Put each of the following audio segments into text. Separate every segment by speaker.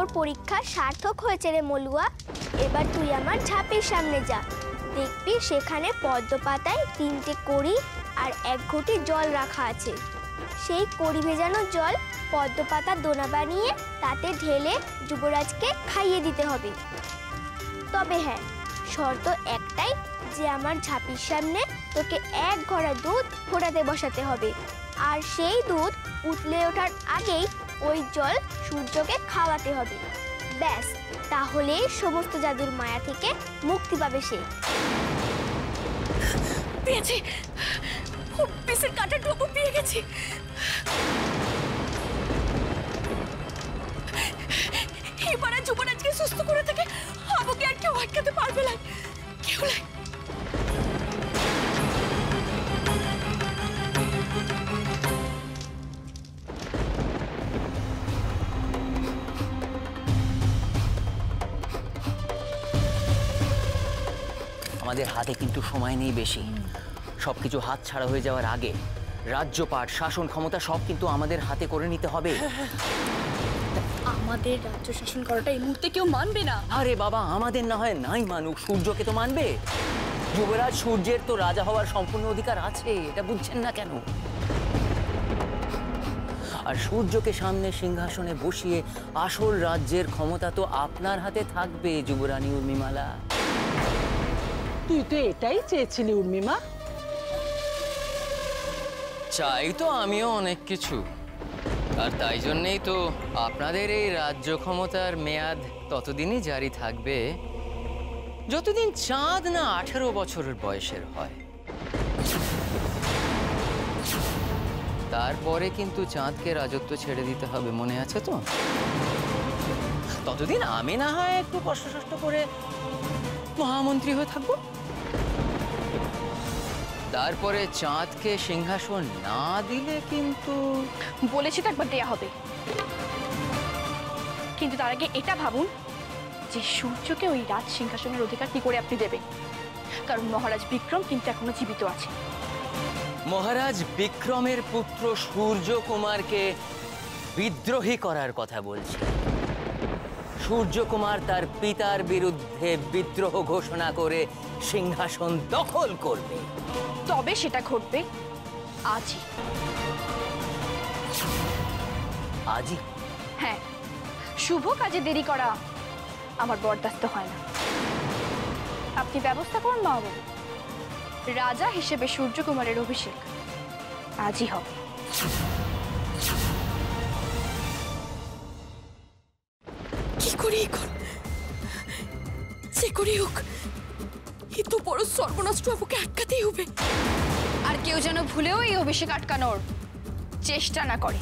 Speaker 1: তোর পরীক্ষা সার্থক হয়েছে রে মলুয়া। এবার তুই আমার ঝাঁপির সামনে যা, দেখবি সেখানে পদ্ম পাতায় 3টে কড়ি আর 1 ঘটি জল রাখা আছে। সেই কড়ি ভেজানো জল পদ্ম পাতার দোনা বানিয়ে তাতে ঢেলে যুবরাজকে খাইয়ে দিতে হবে। তবে হ্যাঁ, শর্ত একটাই, যে আমার ঝাঁপির সামনে তোকে 1 ঘড়া দুধ ফোটাতে বসাতে হবে, আর সেই দুধ উতলে ওঠার আগেই ওই জল সূর্যকে খাওয়াতে হবে। ব্যাস, তাহলে সমস্ত জাদুর মায়া থেকে মুক্তি পাবে সে।
Speaker 2: পেয়েছি, পিসের কাটা টুকু পেয়ে গেছি। এবারে যুবরাজকে সুস্থ করে থেকে আমাকে আর কেউ আটকাতে পারবে না, কেউ নাই।
Speaker 3: আমাদের হাতে কিন্তু সময় নেই বেশি। সবকিছু হাত ছাড়া হয়ে যাওয়ার আগে রাজ্যপাট, শাসন ক্ষমতা সব কিন্তু আমাদের হাতে করে নিতে হবে।
Speaker 2: আমাদের রাজ্য শাসন করাটা এই মুহূর্তে কেউ মানবে না।
Speaker 3: আরে বাবা, আমাদের না হয় নাই মানুক, সূর্যকে তো মানবে। যুবরাজ সূর্যের তো রাজা হওয়ার সম্পূর্ণ অধিকার আছে, এটা বুঝছেন না কেন? আর সূর্যকে সামনে সিংহাসনে বসিয়ে আসল রাজ্যের ক্ষমতা তো আপনার হাতে থাকবে যুবরানী উর্মিমালা।
Speaker 4: তুই তো এটাই চেয়েছিলি উর্মিমা।
Speaker 3: চাই তো আমিও অনেক কিছু, আর তাই জন্যেই তো আপনাদের এই রাজ্য ক্ষমতার মেয়াদ ততদিনই জারি থাকবে যতদিন চাঁদ না 18 বছরের বয়সের হয়। তারপরে কিন্তু চাঁদকে রাজত্ব ছেড়ে দিতে হবে, মনে আছে তো? ততদিন আমি না হয় একটু কষ্ট করে মহামন্ত্রী হয়ে থাকবো। তারপরে চাঁদকে সিংহাসন না দিলে কিন্তু
Speaker 2: বলেছি তো একবার দেয়া হবে, কিন্তু তার আগে এটা ভাবুন যে সূর্যকে ওই রাজ সিংহাসনের অধিকার কি করে আপনি দেবেন, কারণ মহারাজ বিক্রম কিন্তু এখনো জীবিত আছে।
Speaker 3: মহারাজ বিক্রমের পুত্র সূর্য কুমারকে বিদ্রোহী করার কথা বলছি। সূর্য কুমার তার পিতার বিরুদ্ধে বিদ্রোহ ঘোষণা করে সিংহাসন দখল করবে।
Speaker 2: তবে সেটা ঘটবে আজই।
Speaker 3: আজই?
Speaker 2: হ্যাঁ, শুভ কাজে দেরি করা আমার বরদাস্ত হয় না। আপনি ব্যবস্থা করুন মহাবাবু, রাজা হিসেবে সূর্য কুমারের অভিষেক আজই হবে।
Speaker 5: কি করি এখন? যে করি হোক, এত বড় সর্বনাশ আমাকে আটকাতেই হবে।
Speaker 2: আর কেউ যেন ভুলেও এই অভিষেক আটকানোর চেষ্টা না করে,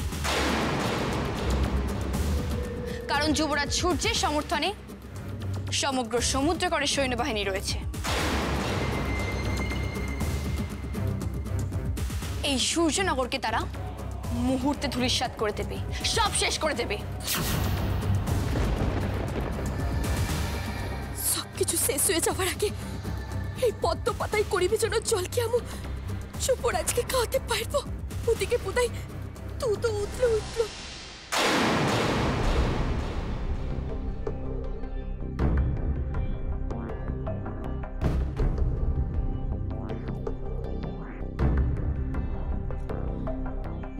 Speaker 2: কারণ যুবরাজ সূর্যের সমর্থনে সমগ্র সমুদ্রকরের সৈন্যবাহিনী রয়েছে। এই সূর্যনগরকে তারা মুহূর্তে ধূলিসাৎ করে দেবে, সব শেষ করে দেবে।
Speaker 5: সবকিছু শেষ হয়ে যাওয়ার আগে এই পদ্ম পাতায় কড়ি ভেজানোর জল কি আমি যুবরাজকে খাওয়াতে পারবো? ওদিকে বোধহয় তো উঠলো।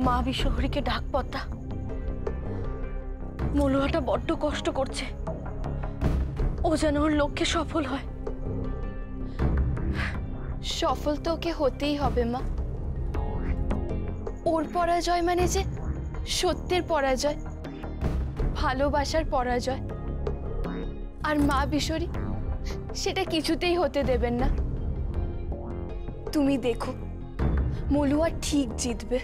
Speaker 2: মা বিশ্বহরীকে ডাক পদ্মা। মলুয়াটা বড্ড কষ্ট করছে, ও যেন ওর লক্ষ্যে সফল হয়।
Speaker 6: সফল তো ওকে হতেই হবে মা। ওর পরাজয় মানে যে সত্যের পরাজয়, ভালোবাসার পরাজয়। আর মা বিশ্বরী সেটা কিছুতেই হতে দেবেন না। তুমি দেখো, মলুয়া ঠিক জিতবে।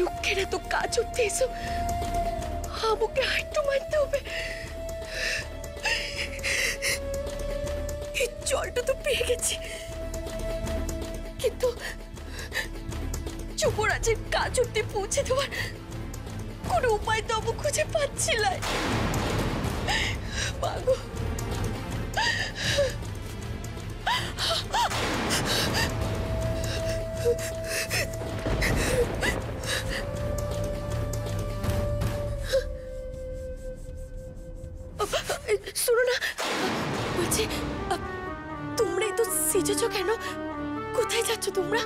Speaker 5: লোকেরা তো কাজ উঠতে এসো, আমাকে একটু মারতে হবে। এই জলটা তো পেয়ে গেছি, কিন্তু যুবরাজের কাজ অব্দি পৌঁছে দেওয়ার কোনো উপায় তো আমি খুঁজে পাচ্ছি না। মাগো, শোনো না, বলছি তোমরাই তো সেজেছো কেন? কোথায় যাচ্ছ তোমরা?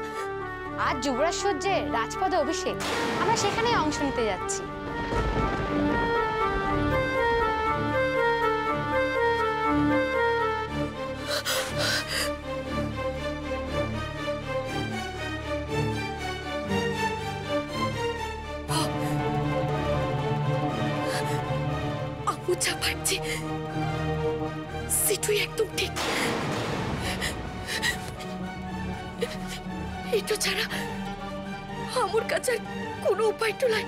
Speaker 7: আজ যুবরাজ সূর্যের রাজপদে অভিষেক, আমরা সেখানে অংশ নিতে যাচ্ছি।
Speaker 5: আপু যা ভাবছি সেটাই একদম ঠিক। এটা ছাড়া আমার কাছে আর কোনো উপায় তো নাই।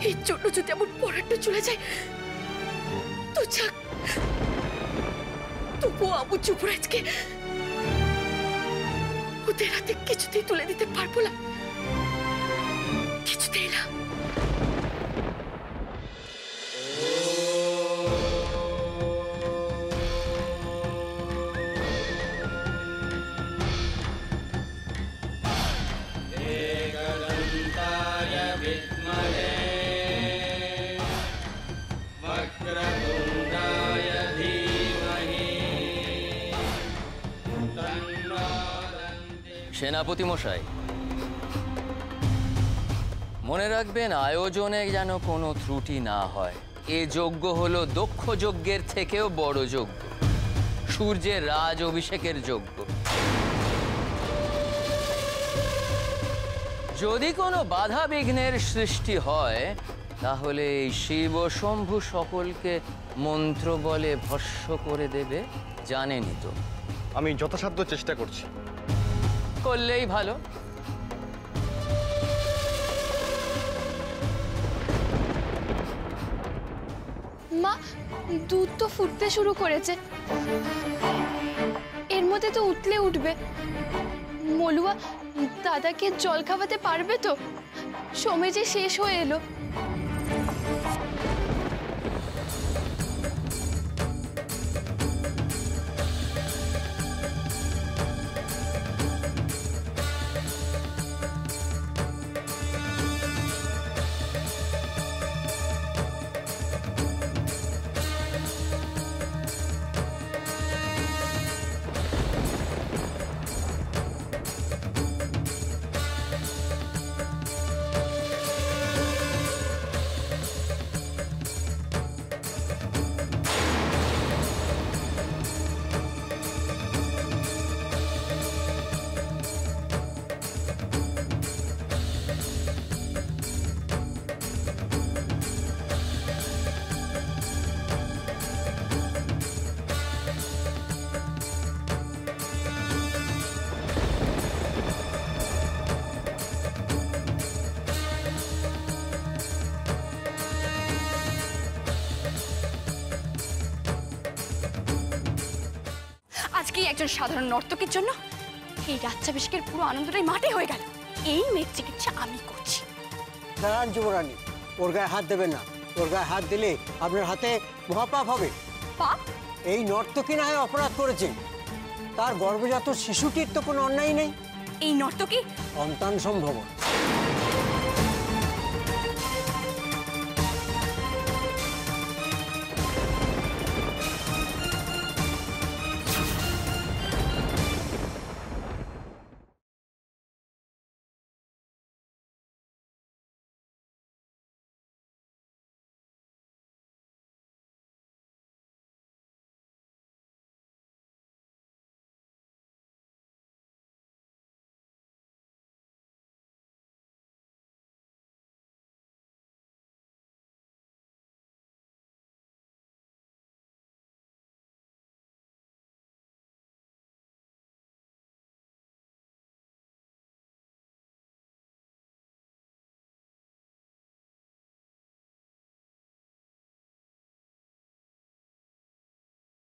Speaker 5: এর জন্য যদি আমার পড়াটা চলে যায় তো যাক, তবুও আবু যুবরাজকে ওদের হাতে কিছুতেই তুলে দিতে পারবো না, কিছুতেই না।
Speaker 3: সেনাপতি মশাই, মনে রাখবেন আয়োজনে যেন কোনো ত্রুটি না হয়। এ যজ্ঞ হলো দক্ষ যজ্ঞের থেকেও বড় যজ্ঞ, সূর্যের রাজ অভিষেকের যজ্ঞ। যদি কোনো বাধা বিঘ্নের সৃষ্টি হয় তাহলে এই শিব শম্ভু সকলকে মন্ত্র বলে ভস্ম করে দেবে, জানেনই তো।
Speaker 8: আমি যথাসাধ্য চেষ্টা করছি।
Speaker 3: করলেই ভালো।
Speaker 6: মা, দুধ তো ফুটতে শুরু করেছে, এর মধ্যে তো উঠলে উঠবে। মলুয়া দাদাকে জল খাওয়াতে পারবে তো? সময় যে শেষ হয়ে এলো।
Speaker 2: আজকেই একজন সাধারণ নর্তকীর জন্য এই রাজ্যাভিষেকের পুরো আনন্দটাই মাটি হয়ে গেল। এই মেঘ চিকিৎসা আমি করছি।
Speaker 9: দাঁড়ান যুবরানী, ওর গায়ে হাত দেবেন না। ওর গায়ে হাত দিলে আপনার হাতে মহাপাপ হবে।
Speaker 2: পাপ?
Speaker 9: এই নর্তকী না হয় অপরাধ করেছেন, তার গর্ভজাত শিশুটির তো কোনো অন্যায় নেই।
Speaker 2: এই নর্তকী
Speaker 9: সন্তান সম্ভব।